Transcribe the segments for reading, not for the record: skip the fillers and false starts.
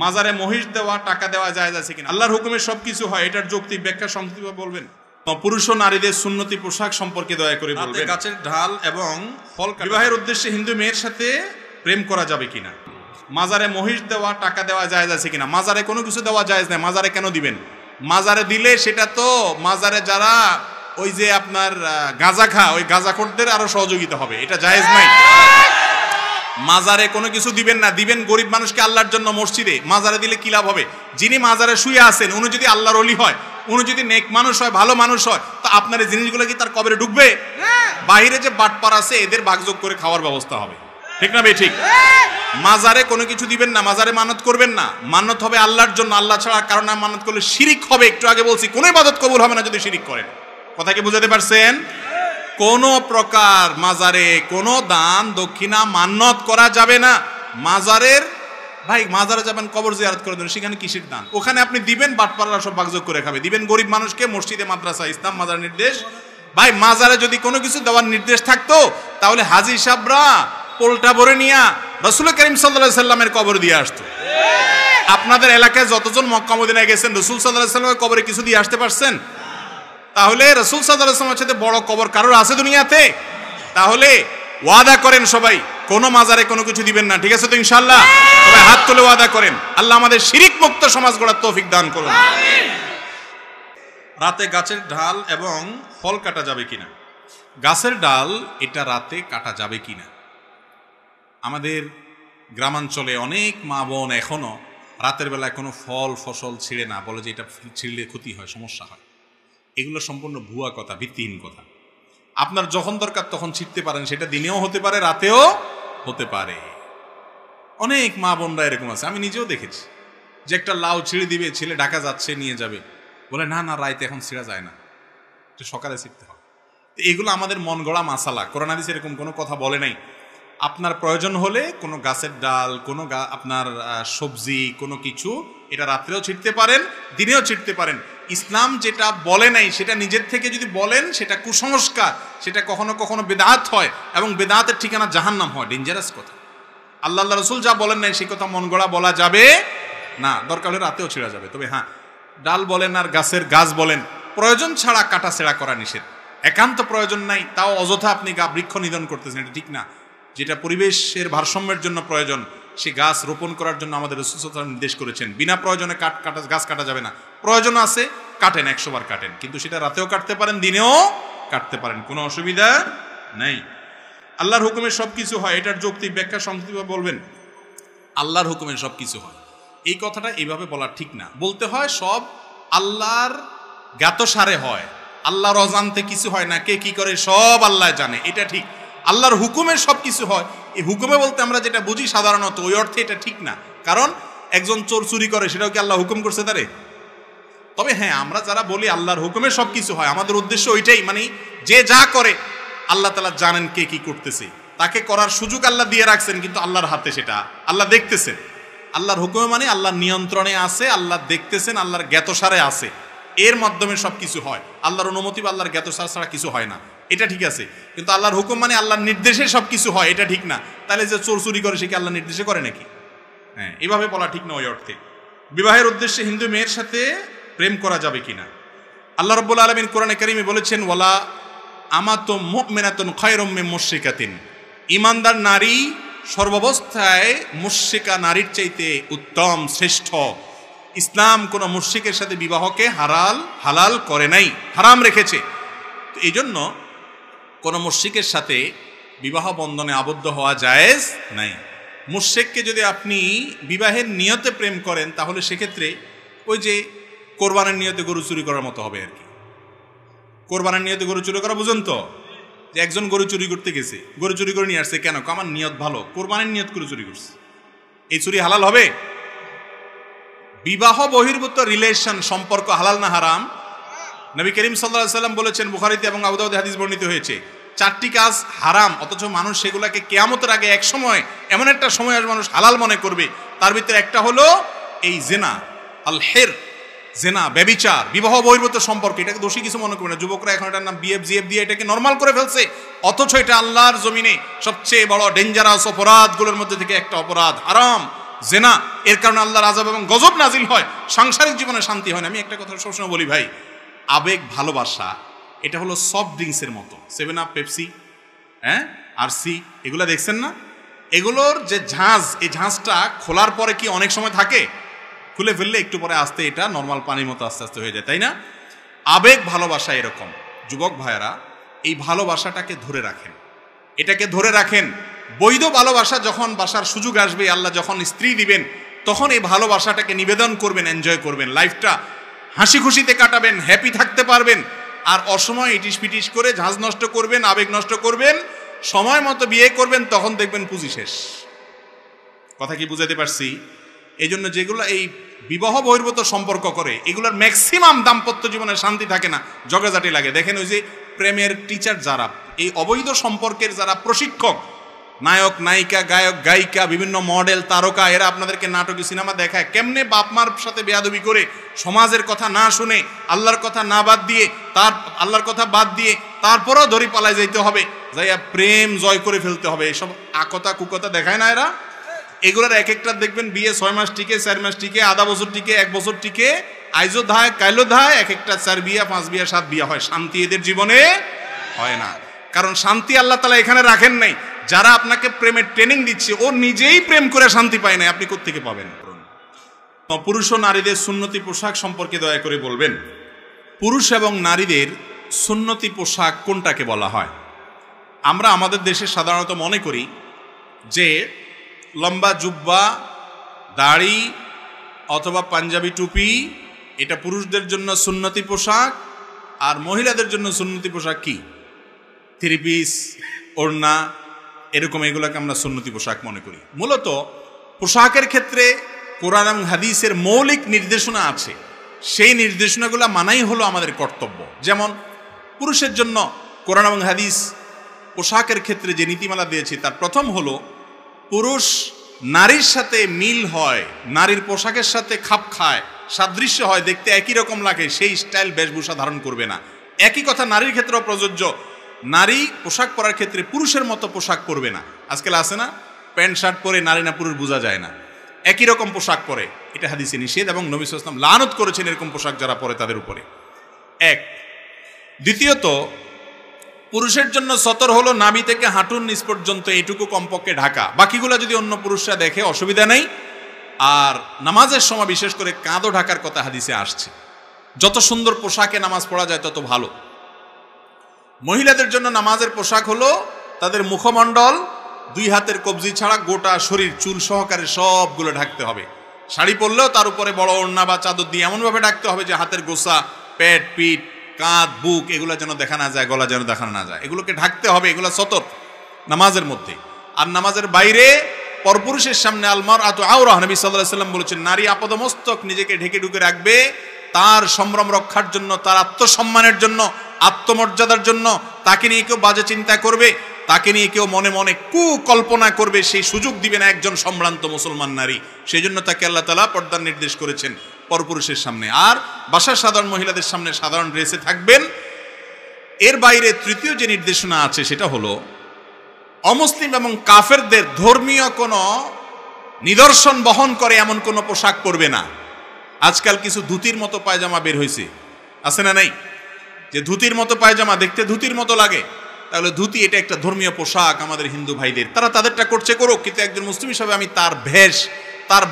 মাজারে মহিষ দেওয়া, টাকা দেওয়া জায়েজ আছে কিনা? আল্লাহর হুকুমে সবকিছু হয়, এটার যৌক্তিক ব্যাখ্যা সংক্ষিপ্তভাবে বলবেন। পুরুষ ও নারীদের সুন্নতি পোশাক সম্পর্কে দয়া করে বলবেন। গাছের ঢাল এবং ফল বিবাহের উদ্দেশ্যে হিন্দু মেয়ের সাথে প্রেম করা যাবে কিনা? মাজারে মহিষ দেওয়া, টাকা দেওয়া জায়েজ আছে কিনা? মাজারে কোনো কিছু দেওয়া জায়েজ নাই। মাজারে কেন দিবেন? মাজারে দিলে সেটা তো মাজারে যারা ওই যে আপনার গাঁজা খা, ওই গাঁজাখোরদের আরো সহযোগিতা হবে, এটা জায়েজ নাই। মাজারে কোনো কিছু দিবেন না, দিবেন গরিব মানুষকে আল্লাহর জন্য মসজিদে। মাজারে দিলে কি লাভ হবে? যিনি মাজারে শুয়ে আছেন উনি যদি আল্লাহর ওলি হয়, উনি যদি নেক মানুষ হয়, ভালো মানুষ হয়, তো আপনার এই জিনিসগুলো কি তার কবরে ঢুকবে? বাইরে যে বাটপার আছে এদের ভাগযোগ করে খাওয়ার ব্যবস্থা হবে, ঠিক না বে ঠিক? মাজারে কোনো কিছু দিবেন না, মাজারে মানত করবেন না। মানত হবে আল্লাহর জন্য, আল্লাহ ছাড়া কারণ মানত করলে শিরিক হবে। একটু আগে বলছি কোনো ইবাদত কবুল হবে না যদি শিরিক করেন। কথা কি বুঝাতে পারছেন? কোন প্রকার মাজারে কোনো দান দক্ষিণা মান্নত করা যাবে না। মাজারের ভাই মাজারে যাবেন কবর জিয়ারত করে দেবেন, সেখানে কিসের দান? ওখানে আপনি দিবেন বাটপাড়ারা সব ভাগযোগ করে খাবে। দিবেন গরিব মানুষকে, মসজিদে, মাদ্রাসা, ইসলাম মাজার নির্দেশ। ভাই মাজারে যদি কোনো কিছু দেওয়ার নির্দেশ থাকতো তাহলে হাজী সাহেবরা পোলটা ভরে নিয়া রাসূল করিম সাল্লাল্লাহু আলাইহি সাল্লামের কবর দিয়ে আসতো। আপনাদের এলাকায় যতজন মক্কা মদিনায় গেছেন রাসূল সাল্লাল্লাহু আলাইহি সাল্লামের কবরে কিছু দিয়ে আসতে পারছেন? তাহলে রাসূল সাল্লাল্লাহু আলাইহি ওয়াসাল্লামের সাথে বড় কবর কারোর আছে দুনিয়াতে? তাহলে ওয়াদা করেন সবাই কোন মাজারে কোনো কিছু দিবেন না, ঠিক আছে তো ইনশাআল্লাহ? সবাই হাত তুলে ওয়াদা করেন। আল্লাহ আমাদের শিরিক মুক্ত সমাজ গড়ার তৌফিক দান করুন। আমিন। রাতে গাছের ডাল এবং ফল কাটা যাবে কিনা? গাছের ডাল এটা রাতে কাটা যাবে কিনা? আমাদের গ্রামাঞ্চলে অনেক মা বোন এখনো রাতের বেলায় কোনো ফল ফসল ছিঁড়ে না, বলে যে এটা ছিঁড়লে ক্ষতি হয়, সমস্যা হয়। এগুলো সম্পূর্ণ ভুয়া কথা, ভিত্তিহীন কথা। আপনার যখন দরকার তখন ছিঁড়তে পারেন, সেটা দিনেও হতে পারে, রাতেও হতে পারে। অনেক মা বোনরা এরকম আছে, আমি নিজেও দেখেছি যে একটা লাউ ছিঁড়ে দিবে, ছেলে ঢাকা যাচ্ছে নিয়ে যাবে, বলে না না রাইতে এখন ছিঁড়া যায় না, সকালে ছিঁড়তে হবে। এগুলো আমাদের মন গড়া মাসালা, কোরআন হাদিসে এরকম কোনো কথা বলে নাই। আপনার প্রয়োজন হলে কোনো গাছের ডাল, কোনো আপনার সবজি, কোনো কিছু এটা রাত্রেও ছিঁড়তে পারেন, দিনেও ছিঁড়তে পারেন। ইসলাম যেটা বলে নাই সেটা নিজের থেকে যদি বলেন সেটা কুসংস্কার, সেটা কখনো কখনো বেদাত হয় এবং বেদাতের ঠিকানা জাহান্নাম হয়, ডেঞ্জারাস কথা। আল্লাহ রাসূল যা বলেন নাই সেই কথা মন গড়া বলা যাবে না, দরকার হলে রাতেও ছিঁড়া যাবে। তবে হ্যাঁ, ডাল বলেন আর গাছের গাছ বলেন, প্রয়োজন ছাড়া কাটা ছেঁড়া করা নিষেধ। একান্ত প্রয়োজন নাই তাও অযথা আপনি বৃক্ষ নিধন করতেছেন, এটা ঠিক না। যেটা পরিবেশের ভারসাম্যের জন্য প্রয়োজন সে গাছ রোপণ করার জন্য আমাদের রাসূল সাল্লাল্লাহু আলাইহি ওয়াসাল্লাম নির্দেশ করেছেন। বিনা প্রয়োজনে গাছ কাটা যাবে না। প্রয়োজন আছে কাটেন, 100 বার কাটেন, কিন্তু সেটা রাতেও কাটতে পারেন, দিনেও কাটতে পারেন, কোনো অসুবিধা নেই। আল্লাহর হুকুমে সব কিছু হয়, এটার যৌক্তিক ব্যাখ্যা সংক্ষিপ্তভাবে বলবেন। আল্লাহর হুকুমে সব কিছু হয়, এই কথাটা এইভাবে বলা ঠিক না। বলতে হয় সব আল্লাহর জ্ঞাতসারে হয়, আল্লাহর অজান্তে কিছু হয় না, কে কি করে সব আল্লাহ জানে, এটা ঠিক। আল্লাহর হুকুমে সব কিছু হয়, এই হুকুমে বলতে আমরা যেটা বুঝি সাধারণত ওই অর্থে এটা ঠিক না। কারণ একজন চোর চুরি করে, সেটাও কি আল্লাহ হুকুম করছে তারে? তবে হ্যাঁ, আমরা যারা বলি আল্লাহর হুকুমে সব কিছু হয়, আমাদের উদ্দেশ্য ওইটাই, মানে যে যা করে আল্লাহ তাআলা জানেন কে কি করতেছে, তাকে করার সুযোগ আল্লাহ দিয়ে রাখছেন, কিন্তু আল্লাহর হাতে সেটা আল্লাহ দেখতেছেন। আল্লাহর হুকুমে মানে আল্লাহর নিয়ন্ত্রণে আছে, আল্লাহ দেখতেছেন, আল্লাহর জ্ঞাতসারে আছে, এর মাধ্যমে সব কিছু হয়। আল্লাহর অনুমতি বা আল্লাহর জ্ঞাতসার ছাড়া কিছু হয় না, এটা ঠিক আছে। কিন্তু আল্লাহর হুকুম মানে আল্লাহর নির্দেশে সব কিছু হয়, এটা ঠিক না। তাহলে যে চোর চুরি করে সে কি আল্লাহর নির্দেশে করে নাকি? হ্যাঁ, এভাবে বলা ঠিক না ওই অর্থে। বিবাহের উদ্দেশ্যে হিন্দু মেয়ের সাথে প্রেম করা যাবে কিনা? আল্লাহ রাব্বুল আলামিন কোরআনে কারীমে বলেছেন, ওয়ালা আমাতুম মুমিনাতুন খায়রুম মিন মুশরিকাতিন। ঈমানদার নারী সর্বাবস্থায় মুশরিকা নারীর চাইতে উত্তম, শ্রেষ্ঠ। ইসলাম কোনো মুশরিকের সাথে বিবাহকে হালাল করে নাই, হারাম রেখেছে। তো এই জন্য কোনো মুশরিকের সাথে বিবাহ বন্ধনে আবদ্ধ হওয়া জায়েজ নাই। মুশরিককে যদি আপনি বিবাহের নিয়তে প্রেম করেন তাহলে সেক্ষেত্রে ওই যে কোরবানের নিয়তে গরু চুরি করার মতো হবে আর কি। কোরবানের নিয়তে গরু চুরি করা বুঝুন তো, যে একজন গরু চুরি করতে গেছে, গরু চুরি করে নিয়ে আসছে, কেন? আমার নিয়ত ভালো, কোরবানের নিয়ত করে চুরি করছে, এই চুরি হালাল হবে? বিবাহ বহির্ভূত রিলেশন, সম্পর্ক হালাল না হারাম? নবী করিম সাল্লাল্লাহু আলাইহি ওয়াসাল্লাম বলেছেন, বুখারীতে এবং আবু দাউদে হাদিস বর্ণিত হয়েছে, 4টি কাজ হারাম, অথচ মানুষ সেগুলোকে কিয়ামতের আগে এক সময়, এমন একটা সময় আসবে মানুষ হালাল মনে করবে। তার ভিতরে একটা হলো এই জিনা, আল হের, জেনা, ব্যভিচার, বিবাহ বহির্ভূত সম্পর্ক। এটাকে দোষী কিছু মনে করবে না, যুবকরা এখন এটার নাম বিএফ জিএফ দিয়ে এটাকে নর্মাল করে ফেলছে, অথচ এটা আল্লাহর জমিনে সবচেয়ে বড় ডেঞ্জারাস অপরাধগুলোর মধ্যে থেকে একটা অপরাধ, হারাম। জেনা, এর কারণে আল্লাহর আযাব এবং গজব নাজিল হয়, সাংসারিক জীবনে শান্তি হয় না। আমি একটা কথা সবসময় বলি ভাই, আবেগ ভালোবাসা এটা হলো সফট ড্রিঙ্কসের মতো। 7 আপ, পেপসি, আরসি, এগুলো দেখছেন না? এগুলোর যে ঝাঁজ, এই ঝাঁজটা খোলার পরে কি অনেক সময় থাকে? খুলে ফেললে একটু পরে আস্তে এটা নর্মাল পানির মতো আস্তে আস্তে হয়ে যায়, তাই না? আবেগ ভালোবাসা এরকম। যুবক ভাইয়েরা, এই ভালোবাসাটাকে ধরে রাখেন, এটাকে ধরে রাখেন। বৈধ ভালোবাসা যখন বাসার সুযোগ আসবে, আল্লাহ যখন স্ত্রী দিবেন, তখন এই ভালোবাসাটাকে নিবেদন করবেন, এনজয় করবেন, লাইফটা হাসি খুশিতে কাটাবেন, হ্যাপি থাকতে পারবেন। আর অসময় ইটিস পিটিস করে ঝাঁজ নষ্ট করবেন, আবেগ নষ্ট করবেন, সময় মতো বিয়ে করবেন, তখন দেখবেন পুঁজি শেষ। কথা কি বুঝাতে পারছি? এই জন্য যেগুলো এই বিবাহ বহির্ভূত সম্পর্ক করে, এগুলোর ম্যাক্সিমাম দাম্পত্য জীবনে শান্তি থাকে না, ঝগড়াঝাটি লাগে। দেখেন ওই যে প্রেমের টিচার যারা, এই অবৈধ সম্পর্কের যারা প্রশিক্ষক, নায়ক নায়িকা, গায়ক গায়িকা, বিভিন্ন মডেল তারকা, এরা আপনাদেরকে নাটকে সিনেমা দেখায় কেমনে বাপ মার সাথে বেয়াদবি করে, সমাজের কথা না শুনে, আল্লাহর কথা না বাদ দিয়ে, আল্লাহর কথা বাদ দিয়ে তারপরও ধরি পালায় যাইতে হবে, যাইয়া প্রেম জয় করে ফেলতে হবে, এসব আকতা কুকতা দেখায় না এরা। এগুলোর এক একটা দেখবেন বিয়ে 6 মাস টিকে, 4 মাস টিকে, আধা বছর টিকে, 1 বছর টিকে, আইজো ধায় কাইলো ধায়, এক একটা 4 বিয়া 5 বিয়া 7 বিয়া হয়। শান্তি এদের জীবনে হয় না, কারণ শান্তি আল্লাহ তাআলা এখানে রাখেন নাই। যারা আপনাকে প্রেমের ট্রেনিং দিচ্ছে, ও নিজেই প্রেম করে শান্তি পায় না, আপনি কোত্থেকে পাবেন? পুরুষ ও নারীদের সুন্নতি পোশাক সম্পর্কে দয়া করে বলবেন, পুরুষ এবং নারীদের সুন্নতি পোশাক কোনটাকে বলা হয়? আমরা আমাদের দেশে সাধারণত মনে করি যে লম্বা জুব্বা, দাড়ি অথবা পাঞ্জাবি টুপি, এটা পুরুষদের জন্য সুন্নতি পোশাক, আর মহিলাদের জন্য সুন্নতি পোশাক কি? 3 পিস, ওড়না, এরকম এগুলোকে আমরা সুন্নতি পোশাক মনে করি। মূলত পোশাকের ক্ষেত্রে কোরআন এবং হাদিসের মৌলিক নির্দেশনা আছে, সেই নির্দেশনাগুলো মানাই হলো আমাদের কর্তব্য। যেমন পুরুষের জন্য কোরআন এবং হাদিস পোশাকের ক্ষেত্রে যে নীতিমালা দিয়েছে, তার প্রথম হলো পুরুষ নারীর সাথে মিল হয়, নারীর পোশাকের সাথে খাপ খায়, সাদৃশ্য হয়, দেখতে একই রকম লাগে, সেই স্টাইল বেশভূষা ধারণ করবে না। একই কথা নারীর ক্ষেত্রেও প্রযোজ্য। নারী পোশাক পরার ক্ষেত্রে পুরুষের মতো পোশাক পরবে না। আজকাল আছে না, প্যান্ট শার্ট পরে নারী না পুরুষ বোঝা যায় না, একই রকম পোশাক পরে, এটা হাদিসে নিষেধ এবং নবী সাল্লাল্লাহু আলাইহি ওয়াসাল্লাম লানত করেছেন এরকম পোশাক যারা পরে তাদের উপরে। এক। দ্বিতীয়ত, পুরুষের জন্য সতর হলো নাভি থেকে হাঁটুর নিচ পর্যন্ত এইটুকু কমপক্ষে ঢাকা, বাকিগুলো যদি অন্য পুরুষরা দেখে অসুবিধা নেই। আর নামাজের সময় বিশেষ করে কাঁধও ঢাকার কথা হাদিসে আসছে। যত সুন্দর পোশাকে নামাজ পড়া যায় তত ভালো। মহিলাদের জন্য নামাজের পোশাক হলো তাদের মুখমণ্ডল, 2 হাতের কবজি ছাড়া গোটা শরীর চুল সহকারে সবগুলো ঢাকতে হবে। শাড়ি পরলেও তার উপরে বড় ওড়না বা চাদর দিয়ে এমনভাবে ঢাকতে হবে যে হাতের গোছা, পেট, পিঠ, কাঁধ, বুক এগুলো যেন দেখা না যায়, গলা যেন দেখা না যায়, এগুলোকে ঢাকতে হবে। এগুলো সতর নামাজের মধ্যে। আর নামাজের বাইরে পরপুরুষের সামনে আলমারআতু আওরা, নবী সাল্লাল্লাহু আলাইহি ওয়াসাল্লাম বলেছেন, নারী আপাদমস্তক নিজেকে ঢেকে ঢুকে রাখবে তার সম্ভ্রম রক্ষার জন্য, তার আত্মসম্মানের জন্য, আত্মমর্যাদার জন্য। তাকে নিয়ে কেউ বাজে চিন্তা করবে, তাকে নিয়ে কেউ মনে মনে কুকল্পনা করবে, সেই সুযোগ দিবে না একজন সম্ভ্রান্ত মুসলমান নারী। সেই জন্য তাকে আল্লাহ তাআলা পর্দার নির্দেশ করেছেন পরপুরুষের সামনে। আর বাসার সাধারণ মহিলাদের সামনে সাধারণ ড্রেসে থাকবেন। এর বাইরে তৃতীয় যে নির্দেশনা আছে সেটা হলো অমুসলিম এবং কাফেরদের ধর্মীয় কোনো নিদর্শন বহন করে এমন কোনো পোশাক পরবে না। আজকাল কিছু ধুতির মতো পায়জামা বের হয়েছে, আছে না নাই? যে ধুতির মতো পায়জামা, দেখতে ধুতির মতো লাগে, তাহলে ধুতি এটা একটা ধর্মীয় পোশাক আমাদের হিন্দু ভাইদের, তারা তাদেরটা করছে করুক, কিন্তু একজন মুসলিম হিসাবে আমি তার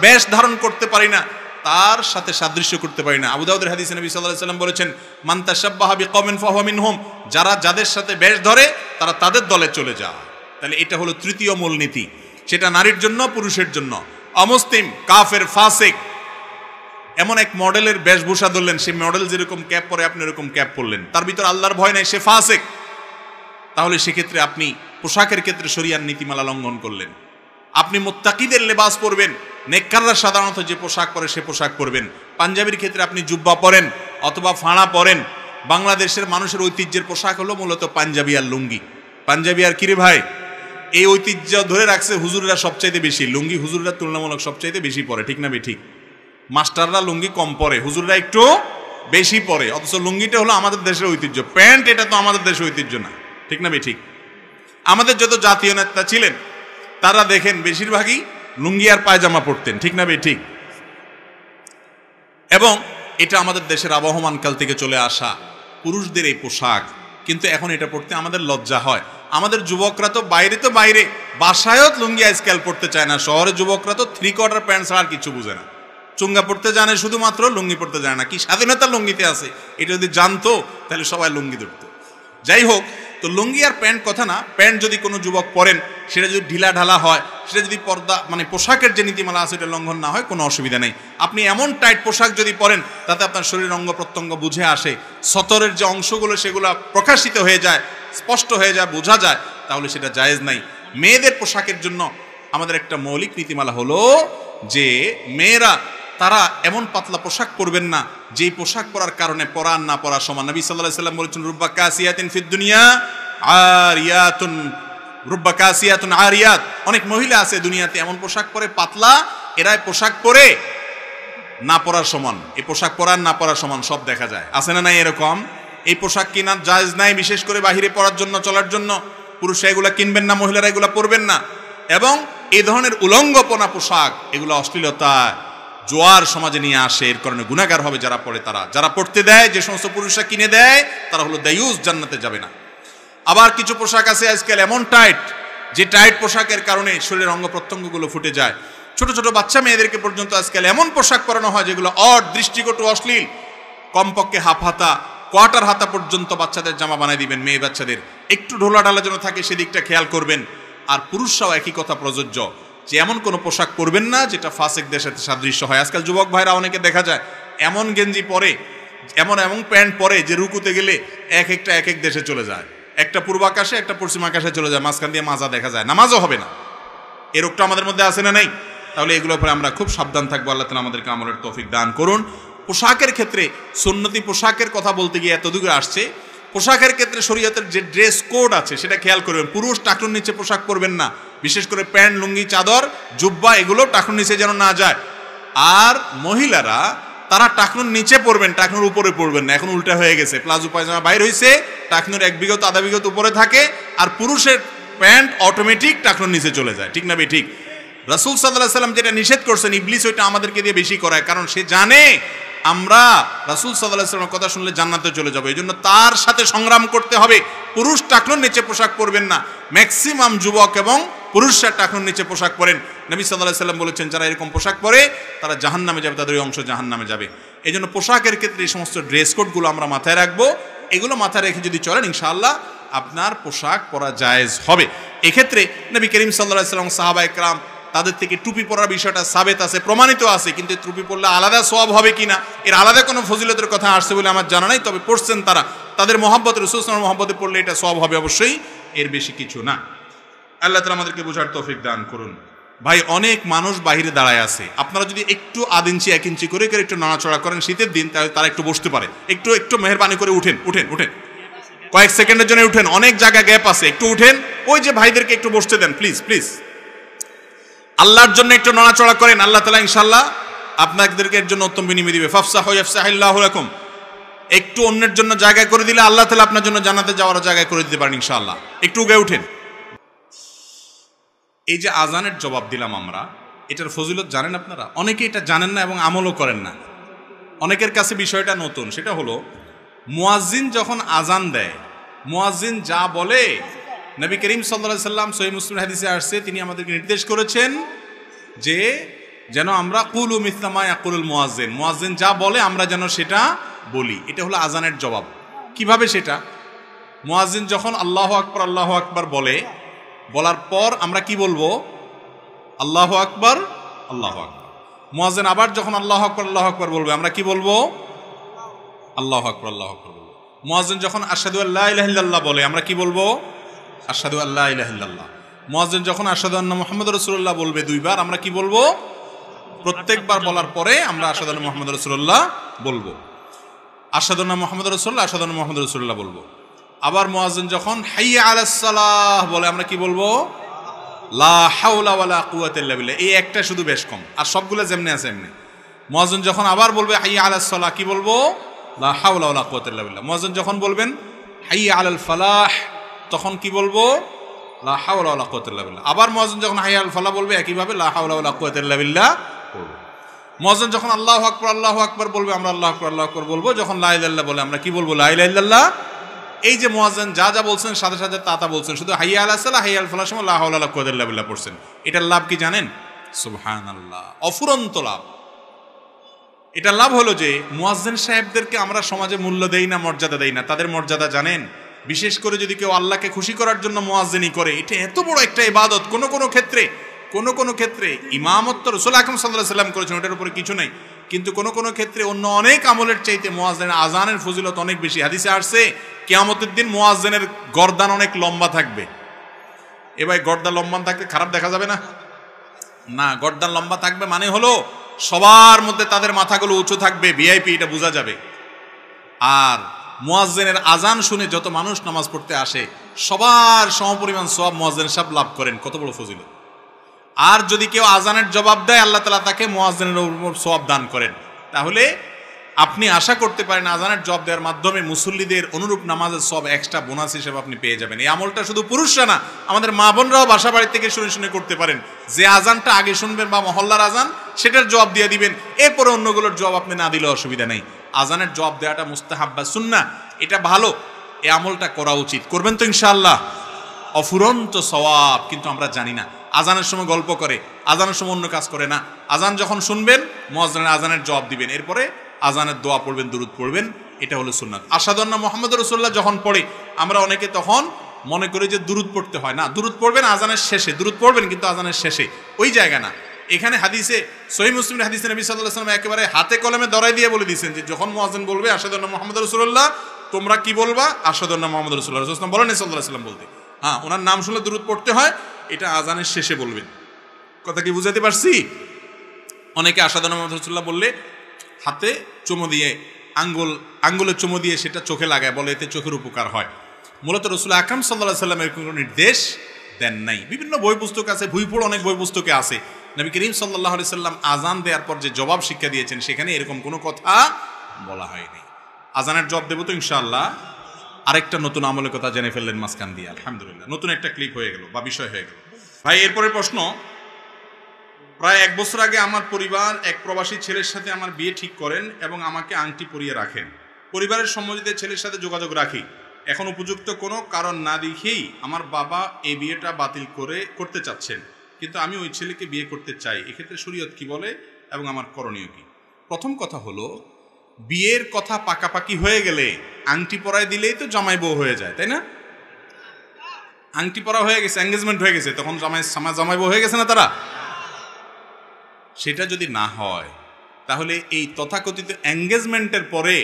বেশ ধারণ করতে পারি না, তার সাথে সাদৃশ্য করতে পারি না। আবু দাউদের হাদিসে নবী সাল্লাল্লাহু আলাইহি ওয়াসাল্লাম বলেছেন, মান তাশাব্বাহা বিকওমিন ফাহুয়া মিনহুম, যারা যাদের সাথে বেশ ধরে তারা তাদের দলে চলে যায়। তাহলে এটা হলো তৃতীয় মূলনীতি, সেটা নারীর জন্য, পুরুষের জন্য। অমুসলিম, কাফের, ফাসিক এমন এক মডেলের বেশভূষা ধরলেন, সে মডেল যেরকম ক্যাপ পরে আপনি এরকম ক্যাপ পরলেন, তার ভিতর আল্লাহর ভয় নাই, সে ফাসিক। তাহলে সেক্ষেত্রে আপনি পোশাকের ক্ষেত্রে শরিয়ার নীতিমালা লঙ্ঘন করলেন। আপনি মুত্তাকিদের লেবাস পরবেন, নেককাররা সাধারণত যে পোশাক পরে সে পোশাক পরবেন। পাঞ্জাবির ক্ষেত্রে আপনি জুব্বা পরেন অথবা ফাঁড়া পরেন। বাংলাদেশের মানুষের ঐতিহ্যের পোশাক হলো মূলত পাঞ্জাবি আর লুঙ্গি। পাঞ্জাবি আর কিরে ভাই, এই ঐতিহ্য ধরে রাখছে হুজুররা সবচাইতে বেশি। লুঙ্গি হুজুররা তুলনামূলক সবচাইতে বেশি পরে, ঠিক না ঠিক? মাস্টাররা লুঙ্গি কম পরে, হুজুররা একটু বেশি পরে, অথচ লুঙ্গিটা হলো আমাদের দেশের ঐতিহ্য। প্যান্ট এটা তো আমাদের দেশের ঐতিহ্য না, ঠিক না ঠিক? আমাদের যত জাতীয় নেতা ছিলেন তারা দেখেন বেশিরভাগই লুঙ্গি আর পায়জামা পরতেন, ঠিক না ভাই? ঠিক। এবং এটা আমাদের দেশের আবহমান কাল থেকে চলে আসা পুরুষদের এই পোশাক, কিন্তু এখন এটা পড়তে আমাদের লজ্জা হয়। আমাদের যুবকরা তো বাইরে বাসায়ও লুঙ্গি আজকাল পড়তে চায় না। শহরের যুবকরা তো 3/4 প্যান্ট ছাড়া আর কিছু বুঝে না, চুঙ্গা পড়তে জানে শুধুমাত্র, লুঙ্গি পড়তে জানে না। কি স্বাধীনতা লুঙ্গিতে আছে, এটা যদি জানতো তাহলে সবাই লুঙ্গি ধরতো। যাই হোক, তো লুঙ্গি আর প্যান্ট কথা না, প্যান্ট যদি কোনো যুবক পরেন সেটা যদি ঢিলা ঢালা হয়, সেটা যদি পর্দা মানে পোশাকের যে নীতিমালা আছে এটা লঙ্ঘন না হয়, কোনো অসুবিধা নেই। আপনি এমন টাইট পোশাক যদি পরেন তাতে আপনার শরীরের অঙ্গ প্রত্যঙ্গ বুঝে আসে, সতরের যে অংশগুলো সেগুলো প্রকাশিত হয়ে যায়, স্পষ্ট হয়ে যায়, বোঝা যায়, তাহলে সেটা জায়েজ নাই। মেয়েদের পোশাকের জন্য আমাদের একটা মৌলিক নীতিমালা হলো যে মেয়েরা তারা এমন পাতলা পোশাক পরবেন না যেই পোশাক পরার কারণে পরা না পরা সমান। নবী সাল্লাল্লাহু আলাইহি সাল্লাম বলেছেন, রুব্বা কাসিয়াতিন ফিদ দুনিয়া আরিয়াতুন, রুব্বা কাসিয়াতুন আরিয়াত। অনেক মহিলা আছে দুনিয়াতে এমন পোশাক পরে পাতলা, এরাই পোশাক পরে না পরার সমান। এই পোশাক পরার না পরার সমান সব দেখা যায়, আছে না নাই এরকম? এই পোশাক কিনা জায়েজ নাই, বিশেষ করে বাহিরে পরার জন্য, চলার জন্য। পুরুষরা এগুলা কিনবেন না, মহিলারা এগুলা পরবেন না। এবং এই ধরনের উলঙ্গপনা পোশাক, এগুলো অশ্লীলতা জোয়ার সমাজে নিয়ে আসে, এর কারণে গুনাহগার হবে যারা পড়ে। তারা যারা পড়তে দেয়, যে সমস্ত পুরুষরা কিনে দেয়, তারা হলো দায়ুস, জান্নাতে যাবে না। আবার কিছু পোশাক আছে আজকাল এমন টাইট, যে টাইট পোশাকের কারণে শরীরের অঙ্গ প্রত্যঙ্গগুলো ফুটে যায়। ছোট ছোট বাচ্চা মেয়েদেরকে পর্যন্ত আজকাল এমন পোশাক পরানো হয় যেগুলো অড, দৃষ্টিকটু, অশ্লীল। কমপক্ষে হাফ হাতা, কোয়ার্টার হাতা পর্যন্ত বাচ্চাদের জামা বানাই দিবেন। মেয়ে বাচ্চাদের একটু ঢোলা ঢালা যেন থাকে সেদিকটা খেয়াল করবেন। আর পুরুষরাও একই কথা প্রযোজ্য, যে এমন কোনো পোশাক পরবেন না যেটা ফাসিকদের সাথে সাদৃশ্য হয়। আজকাল যুবক ভাইরা অনেকে দেখা যায় এমন গেঞ্জি পরে, এমন প্যান্ট পরে যে রুকুতে গেলে এক এক দেশে চলে যায়। একটা পূর্বাকাশে, একটা পশ্চিম আকাশে চলে যায়, মাঝখান দিয়ে মাজা দেখা যায়, নামাজও হবে না। এ রোগটা আমাদের মধ্যে আছে না নাই? তাহলে এগুলোর পরে আমরা খুব সাবধান থাকবো। আল্লাহ তাআলা আমাদেরকে আমলের তৌফিক দান করুন। পোশাকের ক্ষেত্রে সুন্নতি পোশাকের কথা বলতে গিয়ে এতদূরে আসছে। পোশাকের ক্ষেত্রে শরীয়তের যে ড্রেস কোড আছে সেটা খেয়াল করবেন। পুরুষ টাকনুর নিচে পোশাক পরবেন না, বিশেষ করে প্যান্ট, লুঙ্গি, চাদর, জুব্বা, এগুলো টাকনুর নিচে যেন না যায়। আর মহিলারা তারা টাকনুর নিচে পরবেন, টাকনুর উপরে পরবেন না। এখন উল্টা হয়ে গেছে, প্লাজো পায়জামা বাইর হয়েছে, টাকনুর 1 বিঘত আধা বিঘত উপরে থাকে, আর পুরুষের প্যান্ট অটোমেটিক টাকনুর নিচে চলে যায়, ঠিক না বে? ঠিক। রাসূল সাল্লাল্লাহু আলাইহি ওয়াসাল্লাম যেটা নিষেধ করছেন, ইবলিস ওইটা আমাদেরকে দিয়ে বেশি করায়, কারণ সে জানে আমরা রাসূল সাল্লাল্লাহু আলাইহি ওয়াসাল্লামের কথা শুনলে জান্নাতে চলে যাব। এই জন্য তার সাথে সংগ্রাম করতে হবে। পুরুষ টাকনুর নিচে পোশাক পরবেন না। ম্যাক্সিমাম যুবক এবং পুরুষরা টাকনুর নিচে পোশাক পরেন। নবী সাল্লাল্লাহু আলাইহি ওয়াসাল্লাম বলেছেন, যারা এরকম পোশাক পরে তারা জাহান্নামে যাবে, তাদের ওই অংশ জাহান্নামে যাবে। এই জন্য পোশাকের ক্ষেত্রে এই সমস্ত ড্রেস কোডগুলো আমরা মাথায় রাখবো। এগুলো মাথায় রেখে যদি চলেন, ইনশাআল্লাহ আপনার পোশাক পরা জায়েজ হবে। এক্ষেত্রে নবী করিম সাল্লাল্লাহু আলাইহি ওয়াসাল্লাম, সাহাবায়ে কেরাম, তাদের থেকে টুপি পরার বিষয়টা সাবেত আছে, প্রমাণিত আছে। কিন্তু টুপি পরলে আলাদা সওয়াব হবে কিনা, এর আলাদা কোনো ফজিলতের কথা আসছে বলে আমার জানা নাই। তবে পড়ছেন তারা, তাদের মহব্বত, রাসূল সাল্লাল্লাহু আলাইহি ওয়াসাল্লামের মহব্বতে পড়লে এটা সওয়াব হবে অবশ্যই, এর বেশি কিছু না। আল্লাহ তাআলা আমাদেরকে বোঝার তৌফিক দান করুন। ভাই, অনেক মানুষ বাহিরে দাঁড়ায় আছে। আপনারা যদি একটু 1 ইঞ্চি 1 ইঞ্চি করে একটু নাড়াচড়া করেন শীতের দিন, তাহলে তারা একটু বসতে পারে। একটু মেহেরবানি করে উঠেন, কয়েক সেকেন্ডের জন্য উঠেন। অনেক জায়গা গ্যাপ আছে, একটু উঠেন। ওই যে ভাইদেরকে একটু বসতে দেন, প্লিজ। আল্লাহর জন্য একটু নড়াচড়া করেন, আল্লাহ তাআলা ইনশাআল্লাহ আপনাদেরকে এর জন্য উত্তম বিনিময় দিবে। ফাফসাহু ইয়াফসাহিল্লাহু লাকুম। একটু অন্যের জন্য জায়গা করে দিলে আল্লাহ তাআলা আপনার জন্য জান্নাতে যাওয়ার জায়গা করে দিতে পারেন ইনশাআল্লাহ। একটু উঠে উঠেন। এই যে আজানের জবাব দিলাম আমরা, এটার ফজিলত জানেন আপনারা? অনেকে এটা জানেন না এবং আমলও করেন না। অনেকের কাছে বিষয়টা নতুন। সেটা হলো, মুয়াজ্জিন যখন আজান দেয়, মুয়াজ্জিন যা বলে, নবী করিম সাল্লাল্লাহু আলাইহি ওয়াসাল্লাম সহিহ মুসলিম হাদিসে আসছে, তিনি আমাদেরকে নির্দেশ করেছেন যে যেন আমরা কুলু মিসলা মা ইয়াকুলুল মুয়াজ্জিন, মুয়াজ্জিন যা বলে আমরা যেন সেটা বলি। এটা হলো আজানের জবাব। কিভাবে সেটা? মুয়াজ্জিন যখন আল্লাহু আকবার বলে, বলার পর আমরা কি বলবো? আল্লাহু আকবার। মুয়াজ্জিন আবার যখন আল্লাহু আকবার বলবে, আমরা কি বলবো? আল্লাহু আকবার বলবো। মুয়াজ্জিন যখন আশহাদু আল্লা ইলাহা ইল্লাল্লাহ বলে, আমরা কি বলবো? আশহাদু আল্লা ইলাহা ইল্লাল্লাহ। মুয়াজ্জিন যখন আশহাদু আন্না মুহাম্মাদুর রাসূলুল্লাহ বলবে 2 বার, আমরা কি বলবো? প্রত্যেকবার বলার পরে আমরা আশহাদু আন্না মুহাম্মাদুর রাসূলুল্লাহ বলবো। আশহাদু আন্না মুহাম্মাদুর রাসূলুল্লাহ বলবো। আবার মুয়াজ্জিন যখন হাইয়া আলাস সালাহ বলে, আমরা কি বলবো? লা হাওলা ওয়ালা কুওয়াতা ইল্লা বিল্লাহ। এই একটা শুধু বেশ কম, আর সবগুলো যেমনি আছে এমনি। মুয়াজ্জিন যখন আবার বলবে হাইয়া আলাস সালাহ, কি বলবো? লা হাওলা ওয়ালা কুওয়াতা ইল্লা বিল্লাহ। মুয়াজ্জিন যখন বলবেন হাইয়া আলাল ফালাহ, তখন কি বলবো? লা হাওলা ওয়ালা কুওয়াতা ইল্লা বিল্লাহ। আবার মুয়াজ্জিন যখন হাইয়া আল ফালাহ বলবে একইভাবে লা হাওলা ওয়ালা কুওয়াতা ইল্লা বিল্লাহ পড়ব। মুয়াজ্জিন যখন আল্লাহু আকবার বলবে আমরা আল্লাহু আকবার বলবো। যখন লা ইলাহা ইল্লাল্লাহ বলে আমরা কি বলবো? লা ইলাহা ইল্লাল্লাহ। এই যে মুয়াজ্জিন যা যা বলছেন সাথে সাথে তা বলছেন, শুধু হাইয়া আলাস সালাহ হাইয়া আল ফালাহর সময় লা হাওলা ওয়ালা কুওয়াতা ইল্লা বিল্লাহ পড়ছেন। এটার লাভ কি জানেন? সুবহানাল্লাহ, অফুরন্ত লাভ। এটা লাভ হলো যে মুয়াজ্জিন সাহেবদেরকে আমরা সমাজে মূল্য দেই না, মর্যাদা দেই না। তাদের মর্যাদা জানেন? বিশেষ করে যদি কেউ আল্লাহকে খুশি করার জন্য মুয়াজ্জিনি করে, এটা এত বড় একটা ইবাদত। কোন কোন ক্ষেত্রে ইমামত তো রাসূল আকরাম সাল্লাল্লাহু আলাইহি ওয়াসাল্লাম করেছেন, ওটার উপরে কিছু নাই। কিন্তু কোন ক্ষেত্রে অন্য অনেক আমলের চাইতে মুয়াজ্জিনের আযানের ফজিলত অনেক বেশি। হাদিসে আসছে কিয়ামতের দিন মুয়াজ্জিনের গর্দান অনেক লম্বা থাকবে। এবার গর্দান লম্বা থাকতে খারাপ দেখা যাবে না? না, গর্দান লম্বা থাকবে মানে হলো সবার মধ্যে তাদের মাথাগুলো উঁচু থাকবে, ভিআইপি, এটা বোঝা যাবে। আর মুয়াজ্জিনের আযান শুনে যত মানুষ নামাজ পড়তে আসে সবার সমপরিমাণ সওয়াব মুয়াজ্জিন সাহেব লাভ করেন। কত বড় ফজিলত! আর যদি কেউ আযানের জবাব দেয় আল্লাহ তাআলা তাকে মুয়াজ্জিনের উপর সওয়াব দান করেন। তাহলে আপনি আশা করতে পারেন আযানের জবাব দেওয়ার মাধ্যমে মুসল্লিদের অনুরূপ নামাজের সওয়াব এক্সট্রা বোনাস হিসেবে আপনি পেয়ে যাবেন। এই আমলটা শুধু পুরুষরা না, আমাদের মা বোনরাও বাসা বাড়ি থেকে শুনে করতে পারেন। যে আযানটা আগে শুনবেন বা মহল্লার আযান, সেটার জবাব দিয়ে দিবেন। এরপরে অন্যগুলোর জবাব আপনি না দিলে অসুবিধা নেই। আযানের জবাব দেওয়াটা মুস্তাহাব বা সুন্নাহ, এটা ভালো। এই আমলটা করা উচিত। করবেন তো ইনশাআল্লাহ? অফুরন্ত সওয়াব। কিন্তু আমরা জানি না। আযানের সময় গল্প করে, আযানের সময় অন্য কাজ করে না। আযান যখন শুনবেন মুয়াজ্জিনের আযানের জবাব দিবেন, এরপরে আযানের দোয়া পড়বেন, দুরূদ পড়বেন। এটা হলো সুন্নাত। আশহাদু আন্না মুহাম্মাদুর রাসূলুল্লাহ যখন পড়ে আমরা অনেকে তখন মনে করি যে দুরূদ পড়তে হয় না। দুরূদ পড়বেন আযানের শেষে, দুরূদ পড়বেন কিন্তু আযানের শেষে, ওই জায়গা না। এখানে হাদিসে সহিহ মুসলিমের হাদিসে নবী সাল্লাল্লাহু আলাইহি ওয়াসাল্লাম একেবারে হাতে কলমে ধরাই দিয়ে বলে দিয়েছেন যে যখন মুয়াজ্জিন বলবে আশহাদু আন্না মুহাম্মাদুর রাসূলুল্লাহ, তোমরা কি বলবা? আশহাদু আন্না মুহাম্মাদুর রাসূলুল্লাহ। রাসূলুল্লাহ সাল্লাল্লাহু আলাইহি ওয়াসাল্লাম বলতে, হ্যাঁ, ওনার নাম শুনলে দুরূদ পড়তে হয়। এটা আযানের শেষে বলবেন। কথা কি বুঝাতে পারছি? অনেকে আশহাদু আন্না মুহাম্মাদুর রাসূলুল্লাহ বললে হাতে চুমো দিয়ে, আঙ্গুলে চুমো দিয়ে সেটা চোখে লাগায়, বলে এতে চোখের উপকার হয়। মূলত রাসূল আকরাম সাল্লাল্লাহু আলাইহি ওয়াসাল্লাম এর কোনো নির্দেশ দেন নাই। বিভিন্ন বই পুস্তক আছে, ভুইফোড় অনেক বই পুস্তকে আছে। নবী করিম সাল্লাল্লাহু আলাইহি ওয়াসাল্লাম আযান দেওয়ার পর যে জবাব শিক্ষা দিয়েছেন সেখানে এরকম কোনো কথা বলা হয়নি। আযানের জবাব দেব তো ইনশাআল্লাহ। আরেকটা নতুন আমলের কথা জেনে ফেললেন মাঝখান দিয়ে, আলহামদুলিল্লাহ। নতুন একটা ক্লিপ হয়ে গেল বা বিষয় হয়ে গেল। ভাই, এরপরের প্রশ্ন। প্রায় 1 বছর আগে আমার পরিবার এক প্রবাসী ছেলের সাথে আমার বিয়ে ঠিক করেন এবং আমাকে আংটি পরিয়ে রাখেন। পরিবারের সম্মতিতে ছেলের সাথে যোগাযোগ রাখি। এখন উপযুক্ত কোনো কারণ না দেখেই আমার বাবা এই বিয়েটা বাতিল করতে চাচ্ছেন, কিন্তু আমি ওই ছেলেকে বিয়ে করতে চাই। এক্ষেত্রে শরীয়ত কি বলে এবং আমার করণীয় কি? প্রথম কথা হলো, বিয়ের কথা পাকাপাকি হয়ে গেলে আংটি পরায় দিলেই তো জামাই বউ হয়ে যায়, তাই না? আংটি পরা হয়ে গেছে, এঙ্গেজমেন্ট হয়ে গেছে, তখন জামাই বউ হয়ে গেছে না তারা? সেটা যদি না হয় তাহলে এই তথাকথিত এঙ্গেজমেন্টের পরে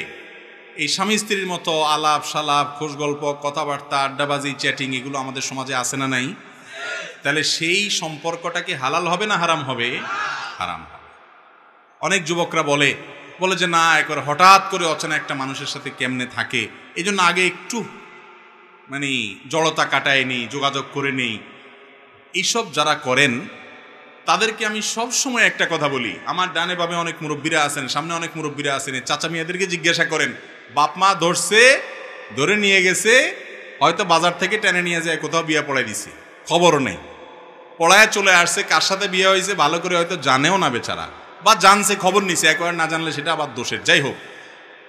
এই স্বামী স্ত্রীর মতো আলাপ সালাপ, খোশ গল্প, কথাবার্তা, আড্ডাবাজি, চ্যাটিং, এগুলো আমাদের সমাজে আছে না নাই? তাহলে সেই সম্পর্কটা কি হালাল হবে না হারাম হবে? হারাম হবে। অনেক যুবকরা বলে যে না, একবার হঠাৎ করে অচেনা একটা মানুষের সাথে কেমনে থাকে, এই জন্য আগে একটু জড়তা কাটায় নেই, যোগাযোগ করে নেই। এইসব যারা করেন তাদেরকে আমি সব সময় একটা কথা বলি, আমার ডানে বামে অনেক মুরব্বীরা আছেন, সামনে অনেক মুরব্বীরা আছেন, চাচা মিয়াদেরকে জিজ্ঞাসা করেন, বাপ মা ধরে নিয়ে গেছে, হয়তো বাজার থেকে টেনে নিয়ে যায় কোথাও বিয়ে পড়াই দিছে, খবরও নেই, পড়ায় চলে আসছে, কার সাথে বিয়ে হয়েছে ভালো করে হয়তো জানেও না বেচারা, বা জানছে খবর নিছে, একবার না জানলে সেটা আবার দোষের। যাই হোক,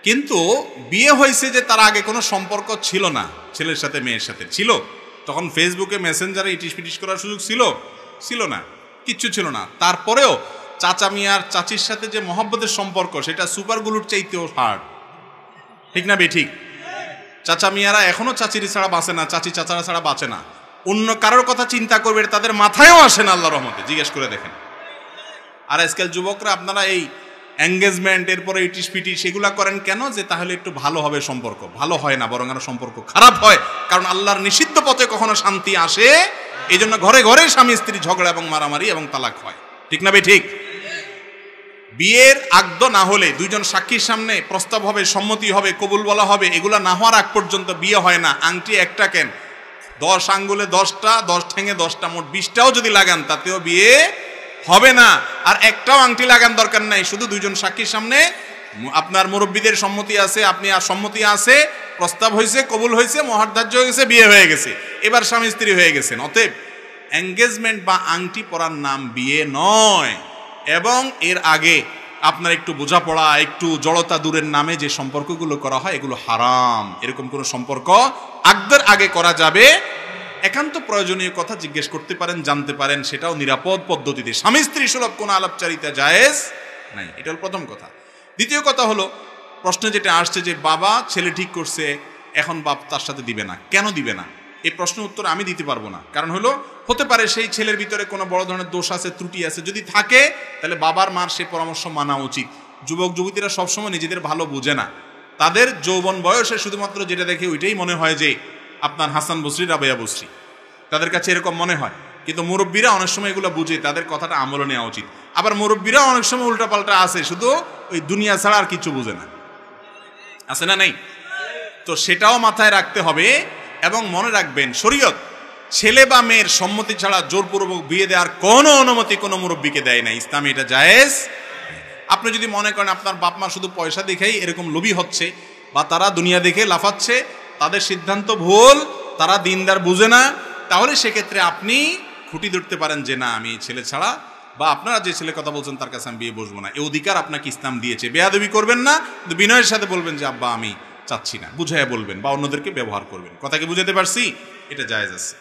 কিন্তু বিয়ে হয়েছে যে তার আগে কোনো সম্পর্ক ছিল না, ছেলের সাথে মেয়ের সাথে ছিল, তখন ফেসবুকে মেসেঞ্জারে ইটিস পিটিস করার সুযোগ ছিল না, কিচ্ছু ছিল না। তারপরেও চাচা মিয়ার চাচির সাথে যে মহব্বতের সম্পর্ক, সেটা সুপারগুলোর চাইতেও হার্ড, ঠিক না বেঠিক? চাচা মিয়ারা এখনো চাচির ছাড়া বাঁচে না, চাচি চাচারা ছাড়া বাঁচে না। অন্য কারোর কথা চিন্তা করবে তাদের মাথায়ও আসে না, আল্লাহর রহমতে, জিজ্ঞেস করে দেখেন। আর আজকাল যুবকরা আপনারা এই এঙ্গেজমেন্ট, এরপরে ইটিস পিটিস সেগুলা করেন কেন? যে তাহলে একটু ভালো হবে সম্পর্ক। ভালো হয় না, বরং আরো সম্পর্ক খারাপ হয়। কারণ আল্লাহর নিষিদ্ধ পথে কখনো শান্তি আসে, এই জন্য ঘরে ঘরে স্বামী স্ত্রী ঝগড়া এবং মারামারি এবং তালাক হয়, ঠিক না ঠিক? বিয়ের আগদ না হলে, দুইজন সাক্ষীর সামনে প্রস্তাব হবে, সম্মতি হবে, কবুল বলা হবে, এগুলা না হওয়ার আগ পর্যন্ত বিয়ে হয় না। আংটি একটা কেন, 10 আঙ্গুলে 10টা, 10 ঠ্যাঙে 10টা, মোট 20টাও যদি লাগান তাতেও বিয়ে হবে না। আর একটাও আংটি লাগান দরকার নাই, শুধু দুইজন সাক্ষীর সামনে আপনার মুরব্বীদের সম্মতি আছে, আপনি আর সম্মতি আছে, প্রস্তাব হয়েছে, কবুল হয়েছে, মহার্ধার্য হয়ে গেছে, বিয়ে হয়ে গেছে, এবার স্বামী স্ত্রী হয়ে গেছেন। অতএব এঙ্গেজমেন্ট বা আংটি পরার নাম বিয়ে নয়। এবং এর আগে আপনার একটু বোঝাপড়া, একটু জড়তা দূরের নামে যে সম্পর্কগুলো করা হয় এগুলো হারাম। এরকম কোনো সম্পর্ক আকদের আগে করা যাবে। একান্ত প্রয়োজনীয় কথা জিজ্ঞেস করতে পারেন, জানতে পারেন, সেটাও নিরাপদ পদ্ধতিতে। স্বামী স্ত্রী সুলভ কোনো আলাপচারিতা জায়েজ নাই। এটা হল প্রথম কথা। দ্বিতীয় কথা হলো, প্রশ্নে যেটা আসছে যে বাবা ছেলে ঠিক করছে, এখন বাপ তার সাথে দিবে না, কেন দিবে না? এই প্রশ্নের উত্তর আমি দিতে পারবো না। কারণ হলো, হতে পারে সেই ছেলের ভিতরে কোনো বড় ধরনের দোষ আছে, ত্রুটি আছে। যদি থাকে তাহলে বাবার মার সেই পরামর্শ মানা উচিত। যুবক যুবতীরা সবসময় নিজেদের ভালো বোঝে না। তাদের যৌবন বয়সে শুধুমাত্র যেটা দেখে ওইটাই মনে হয় যে আপনার হাসান বসরি, রাবেয়া বসরি, তাদের কাছে এরকম মনে হয়। কিন্তু মুরব্বীরা অনেক সময় এগুলো বুঝে, তাদের কথাটা আমলে নেওয়া উচিত। আবার মুরব্বীরা অনেক সময় উল্টাপাল্টা আছে, শুধু ওই দুনিয়া ছাড়া আর কিছু বুঝে না, আছে না? নেই তো সেটাও মাথায় রাখতে হবে। এবং মনে রাখবেন, শরীয়ত ছেলে বা মেয়ের সম্মতি ছাড়া জোরপূর্বক বিয়ে দেওয়ার কোনো অনুমতি কোনো মুরব্বীকে দেয় না। ইসলামে এটা জায়েজ। আপনি যদি মনে করেন আপনার বাপ মা শুধু পয়সা দেখেই এরকম লোভী হচ্ছে, বা তারা দুনিয়া দেখে লাফাচ্ছে, তাদের সিদ্ধান্ত ভুল, তারা দিনদার বুঝে না, তাহলে সেক্ষেত্রে আপনি খুঁটি ধরতে পারেন যে না, আমি ছেলে ছাড়া, বা আপনারা যে ছেলে কথা বলছেন তার কাছে আমি বিয়ে বসবো না। এই অধিকার আপনাকে ইসলাম দিয়েছে। বেয়াদবি করবেন না, কিন্তু বিনয়ের সাথে বলবেন যে আব্বা আমি চাচ্ছি না, বুঝাইয়া বলবেন, বা অন্যদেরকে ব্যবহার করবেন। কথাকে বুঝাতে পারছি? এটা জায়েজ আছে।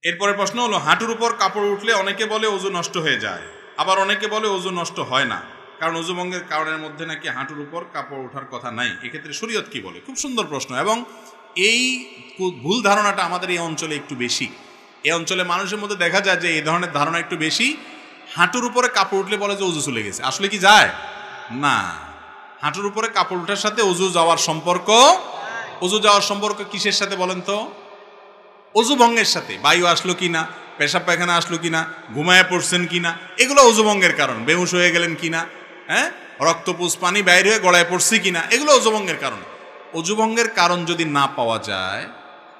এরপরে প্রশ্ন হলো, হাঁটুর উপর কাপড় উঠলে অনেকে বলে ওযু নষ্ট হয়ে যায়, আবার অনেকে বলে ওযু নষ্ট হয় না, কারণ ওযু ভঙ্গের কারণের মধ্যে নাকি হাঁটুর উপর কাপড় ওঠার কথা নাই। এক্ষেত্রে শরীয়ত কি বলে? খুব সুন্দর প্রশ্ন। এবং এই ভুল ধারণাটা আমাদের এই অঞ্চলে একটু বেশি। এই অঞ্চলে মানুষের মধ্যে দেখা যায় যে এই ধরনের ধারণা একটু বেশি। হাঁটুর উপরে কাপড় উঠলে বলে যে ওযু চলে গেছে। আসলে কি যায়? না। হাঁটুর উপরে কাপড় ওঠার সাথে ওযু যাওয়ার সম্পর্ক, ওযু যাওয়ার সম্পর্ক কিসের সাথে বলেন তো? ওযু ভঙ্গের সাথে। বায়ু আসলো কিনা, পেশাব পায়খানা আসলো কিনা, ঘুমায় পড়ছেন কিনা, এগুলো ওযু ভঙ্গের কারণ। বেহুশ হয়ে গেলেন কিনা, হ্যাঁ, রক্তপুষ পানি বাইরে হয়ে গলায় পড়ছে কিনা, এগুলো ওযু ভঙ্গের কারণ। ওযু ভঙ্গের কারণ যদি না পাওয়া যায়,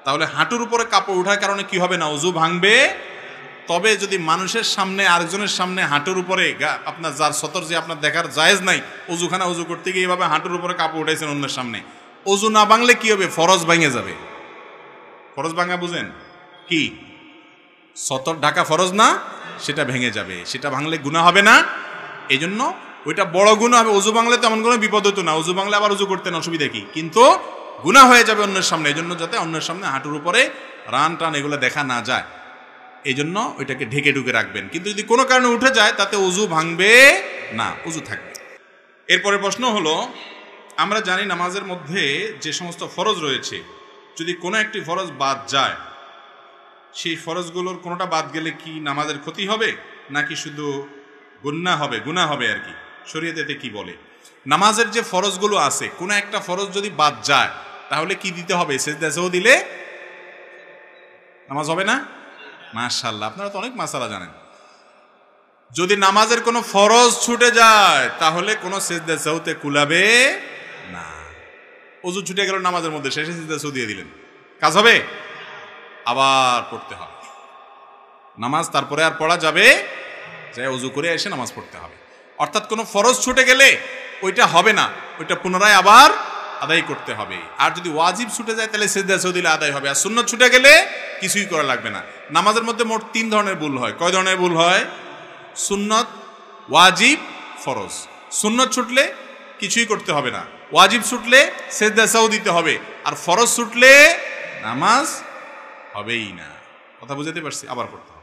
তাহলে হাঁটুর উপরে কাপড় ওঠার কারণে কি হবে না? ওযু ভাঙবে। তবে যদি মানুষের সামনে, আরেকজনের সামনে হাঁটুর উপরে আপনার যার সতর যে আপনার দেখার জায়েজ নাই, ওযুখানা ওযু করতে গিয়ে এইভাবে হাঁটুর উপরে কাপড় উঠাইছেন অন্যের সামনে, ওযু না ভাঙলে কি হবে? ফরজ ভাঙে যাবে। ফরজ ভাঙা বুঝেন কি? সতর ঢাকা ফরজ না, সেটা ভেঙে যাবে। সেটা ভাঙলে গুনাহ হবে না। এই জন্য ওইটা বড় গুনাহ হবে। ওযু ভাঙলে তেমন কোনো বিপদ হতো না। ওযু ভাঙলে আবার ওযু করতেন, অসুবিধা কি? কিন্তু গুনাহ হয়ে যাবে অন্যের সামনে। এই জন্য যাতে অন্যের সামনে হাঁটুর উপরে রান টান এগুলো দেখা না যায়, এই জন্য ওইটাকে ঢেকে ঢুকে রাখবেন। কিন্তু যদি কোনো কারণে উঠে যায়, তাতে ওযু ভাঙবে না, ওযু থাকবে। এরপরে প্রশ্ন হলো, আমরা জানি নামাজের মধ্যে যে সমস্ত ফরজ রয়েছে, যদি কোনো একটি ফরজ বাদ যায়, সেই ফরজগুলোর কোনোটা বাদ গেলে কি নামাজের ক্ষতি হবে, নাকি শুধু গুনাহ হবে আর কি? শরীয়ত এতে কি বলে? নামাজের যে ফরজগুলো আছে, কোনো একটা ফরজ যদি বাদ যায়, তাহলে কি দিতে হবে? সেজদা সাহু দিলে নামাজ হবে না? মাশাআল্লাহ, আপনারা তো অনেক মাসালা জানেন। যদি নামাজের কোনো ফরজ ছুটে যায়, তাহলে কোনো সেজদা সাহুতে কুলাবে না। ওযু ছুটে গেল নামাজের মধ্যে, শেষে সেজদা সাহু দিয়ে দিলেন, কাজ হবে? আবার পড়তে হবে নামাজ, তারপরে আর পড়া যাবে, যাই ওযু করে এসে নামাজ পড়তে হবে। অর্থাৎ কোনো ফরজ ছুটে গেলে ওইটা হবে না, ওইটা পুনরায় আবার আদায় করতে হবে। আর যদি ওয়াজিব ছুটে যায়, তাহলে সেজদা সাহু দিলে আদায় হবে। আর সুন্নত ছুটে গেলে কিছুই করা লাগবে না। নামাজের মধ্যে মোট 3 ধরনের ভুল হয়। কয় ধরনের ভুল হয়? সুন্নত, ওয়াজিব, ফরজ। সুন্নত ছুটলে কিছুই করতে হবে না, ওয়াজিব ছুটলে সেজদা সাহু দিতে হবে, আর ফরজ ছুটলে নামাজ হবেই না। কথা বুঝাতে পারছি? আবার পড়তে হবে।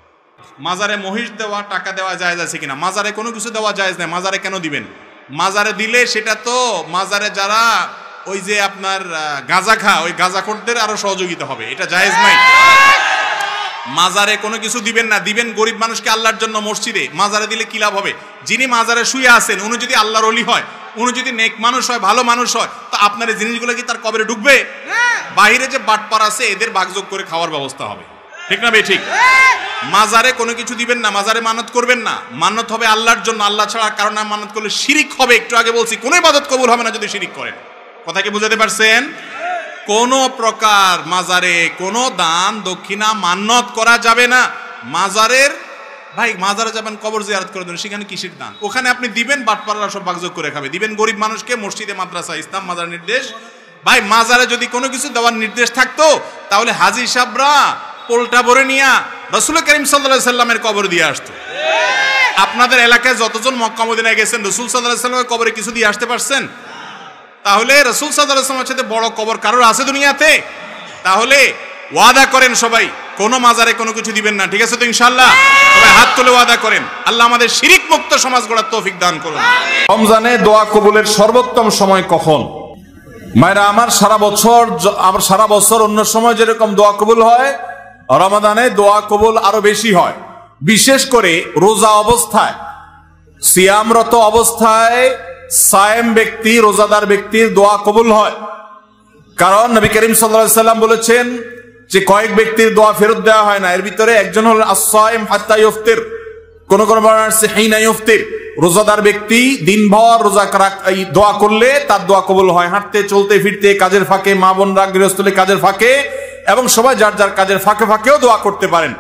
মাজারে মহিষ দেওয়া, টাকা দেওয়া জায়েজ আছে কিনা? মাজারে কোনো কিছু দেওয়া জায়েজ নাই। মাজারে কেন দিবেন? মাজারে দিলে সেটা তো মাজারে যারা ওই যে আপনার গাঁজা খা, ওই গাঁজাখোরদের আরো সহযোগিতা হবে, এটা জায়েজ নাই। মাজারে কোনো কিছু দিবেন না, দিবেন গরিব মানুষকে আল্লাহর জন্য মসজিদে। মাজারে দিলে কি লাভ হবে? যিনি মাজারে শুয়ে আছেন, উনি যদি আল্লাহর ওলি হয়, উনি যদি নেক মানুষ হয়, ভালো মানুষ হয়, তো আপনার এই জিনিসগুলো কি তার কবরে ঢুকবে? বাহিরে যে বাটপার আছে, এদের ভাগযোগ করে খাওয়ার ব্যবস্থা হবে। ঠিক না ভাই? ঠিক। মাজারে কোনো কিছু দিবেন না, মাজারে মানত করবেন না। মানত হবে আল্লাহর জন্য, আল্লাহ ছাড়া কারণ মানত করলে শিরিক হবে। একটু আগে বলছি, কোনো ইবাদত কবুল হবে না যদি শিরিক করেন। কথা কি বুঝাতে পারছেন? কোন প্রকার মাজারে কোনো দান দক্ষিণা মান্নত করা যাবে না। মাজারের ভাই মাজারে যাবেন, কবর জিয়ারত করে দেবেন, সেখানে কিসের দান? ওখানে আপনি দিবেন, বাটপাড়ারা সব ভাগযোগ করে খাবে। দিবেন গরিব মানুষকে, মসজিদে, মাদ্রাসা, ইসলাম, মাজার নির্দেশ। ভাই মাজারে যদি কোনো কিছু দেওয়ার নির্দেশ থাকতো তাহলে হাজী সাহেবরা পোলটা ভরে নিয়া রাসূল করিম সাল্লাল্লাহু আলাইহি সাল্লামের কবর দিয়ে আসতো। আপনাদের এলাকায় যতজন মক্কা মদিনায় গেছেন, রাসূল সাল্লাল্লাহু আলাইহি সাল্লামের কবরে কিছু দিয়ে আসতে পারছেন? তাহলে রাসূল সাল্লাল্লাহু আলাইহি সাল্লামের সাথে বড় কবর কারোর আছে দুনিয়াতে? তাহলে ওয়াদা করেন সবাই, কোনো মাজারে কোনো কিছু দিবেন না, ঠিক আছে তো ইনশাআল্লাহ? সবাই হাত তুলে ওয়াদা করেন। আল্লাহ আমাদের শিরিক মুক্ত সমাজ গড়ার তৌফিক দান করুন। রমজানে দোয়া কবুলের সর্বোত্তম সময় কখন? মায়েরা আমার, সারা বছর অন্য সময় যেরকম দোয়া কবুল হয়, রমাদানে দোয়া কবুল আরো বেশি হয়। বিশেষ করে রোজা অবস্থায়, সিয়ামরত অবস্থায় সায়েম ব্যক্তি, রোজাদার ব্যক্তির দোয়া কবুল হয়। কারণ নবী করিম সাল্লাল্লাহু আলাইহি সাল্লাম বলেছেন যে কয়েক ব্যক্তির দোয়া ফেরত দেওয়া হয় না। এর ভিতরে একজন হল আস-সায়েম হাত্তা ইফতির, কোন বর্ণনা আছে হিনা ইফতির, রোজাদার ব্যক্তি দিনভর রোজা দোয়া করলে তার দোয়া কবুল হয়। হাঁটতে, চলতে, ফিরতে, কাজের ফাঁকে, মা বোনরা গৃহস্থলে কাজের ফাঁকে, এবং সবাই যার যার কাজের ফাঁকে ফাঁকেও দোয়া করতে পারেন।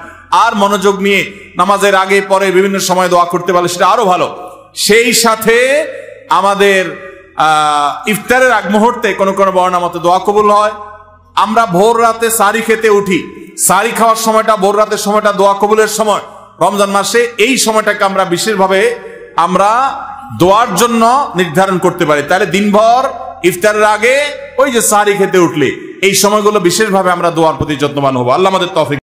আর মনোযোগ নিয়ে নামাজের আগে পরে বিভিন্ন সময় দোয়া করতে পারলে সেটা আরো ভালো। সেই সাথে আমাদের ইফতারের আগ মুহূর্তে কোন বর্ণনা মতে দোয়া কবুল হয়। আমরা ভোর রাতে সারি খেতে উঠি, সারি খাওয়ার সময়টা, ভোর রাতের সময়টা দোয়া কবুলের সময়। রমজান মাসে এই সময়টাকে আমরা বিশেষভাবে দোয়ার জন্য নির্ধারণ করতে পারি। তাহলে দিনভর ইফতারের আগে ওই যে সারি খেতে উঠলে এই সময়গুলো বিশেষভাবে আমরা দোয়ার প্রতি যত্নবান হবো। আল্লাহ আমাদের তৌফিক